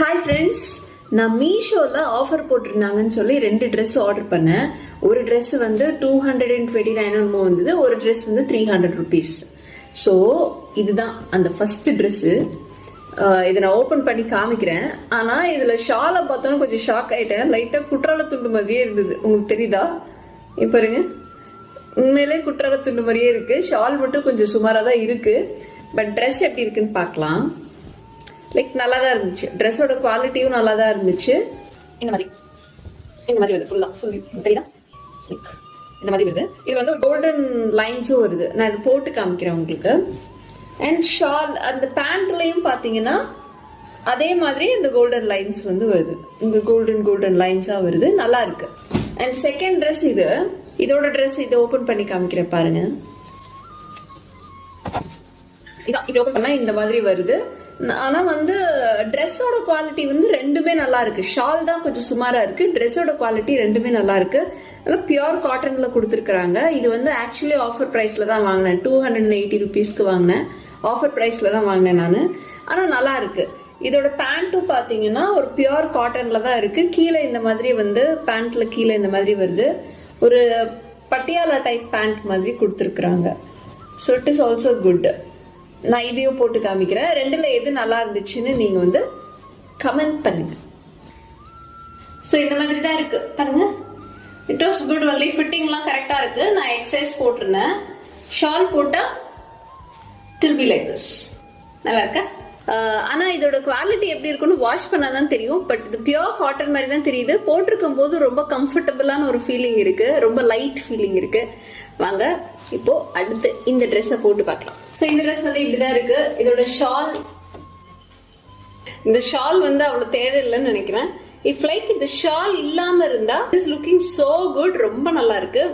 Hi friends, நான் மீஷோவில் offer போட்டிருந்தாங்கன்னு சொல்லி 2 ட்ரெஸ் ஆர்டர் பண்ணேன். ஒரு ட்ரெஸ் வந்து 229 வந்தது, ஒரு ட்ரெஸ் வந்து 300 ருபீஸ். ஸோ இதுதான் அந்த ஃபர்ஸ்ட் ட்ரெஸ்ஸு. இதை நான் ஓப்பன் பண்ணி காமிக்கிறேன். ஆனால் இதில் ஷாலை பார்த்தோன்னா கொஞ்சம் ஷாக் ஆகிட்டேன். லைட்டாக குற்றால துண்டு மாதிரியே இருந்தது. உங்களுக்கு தெரியுதா? இப்போ பாருங்க, உண்மையிலே குற்றால துண்டு மாதிரியே இருக்குது. ஷால் மட்டும் கொஞ்சம் சுமாராக தான் இருக்குது. பட் ட்ரெஸ் எப்படி இருக்குன்னு பார்க்கலாம். லைக் நல்லா தான் இருந்துச்சு. ட்ரெஸ்ஸோட குவாலிட்டியும் நல்லா தான் இருந்துச்சு. இந்த மாதிரி வருது. ஃபுல் தெரியுதா? இந்த மாதிரி வருது. இது வந்து ஒரு கோல்டன் லைன்ஸும் வருது. நான் இதை போட்டு காமிக்கிறேன் உங்களுக்கு. அண்ட் ஷால் அந்த பேண்ட்லையும் பார்த்தீங்கன்னா அதே மாதிரி இந்த கோல்டன் லைன்ஸ் வந்து வருது. இந்த கோல்டன் லைன்ஸாக வருது. நல்லா இருக்கு. அண்ட் செகண்ட் ட்ரெஸ் இது. இதோட ட்ரெஸ் இதை ஓப்பன் பண்ணி காமிக்கிறேன் பாருங்க. இதான் இது ஓப்பன் பண்ணா இந்த மாதிரி வருது. ஆனா வந்து ட்ரெஸ்ஸோட குவாலிட்டி வந்து ரெண்டுமே நல்லா இருக்கு. ஷால் தான் கொஞ்சம் சுமாரா இருக்கு. ட்ரெஸ்ஸோட குவாலிட்டி ரெண்டுமே நல்லா இருக்கு. பியூர் காட்டன்ல கொடுத்துருக்காங்க. இது வந்து ஆக்சுவலி ஆஃபர் பிரைஸ்ல தான் வாங்கினேன். 280 ருபீஸ்க்கு வாங்கினேன். ஆஃபர் பிரைஸ்ல தான் வாங்கினேன் நான். ஆனா நல்லா இருக்கு. இதோட பேண்ட்டும் பாத்தீங்கன்னா ஒரு பியூர் காட்டன்ல தான் இருக்கு. கீழே இந்த மாதிரி வந்து பேண்ட்ல கீழே இந்த மாதிரி வருது. ஒரு பட்டியாலா டைப் பேண்ட் மாதிரி கொடுத்துருக்குறாங்க. So it is also good. நான் இதையும் போட்டு காமிக்கிறேன். ரெண்டுல எது நல்லா இருந்துச்சுன்னு நீங்க வந்து கமெண்ட் பண்ணுங்க. ஸோ இந்த மாதிரி தான் இருக்கு பாருங்க. It was good only. ஃபிட்டிங்லாம் கரெக்டா இருக்கு. நான் எக்ஸசைஸ் போட்டிருந்தேன். ஷால் போட்டா வில் பி லைக் திஸ். நல்லா இருக்கா? ஆனா இதோட குவாலிட்டி எப்படி இருக்குன்னு வாஷ் பண்ணாதான் தெரியும். பட் இது பியூர் காட்டன் மாதிரி தான் தெரியுது. போட்டிருக்கும் போது ரொம்ப கம்ஃபர்டபுளான ஒரு ஃபீலிங் இருக்கு. ரொம்ப லைட் ஃபீலிங் இருக்கு. வாங்க இப்போ அடுத்து இந்த ட்ரெஸ்ஸை போட்டு பார்க்கலாம். ஸோ இந்த ட்ரெஸ் வந்து இப்படிதான் இருக்கு. இதோட ஷால், இந்த ஷால் வந்து அவ்வளவு தேவையில்லைன்னு நினைக்கிறேன். இஃப் லைக் இந்த ஷால் இல்லாம இருந்தா இஸ் லுக்கிங் சோ குட். ரொம்ப நல்லா இருக்கு.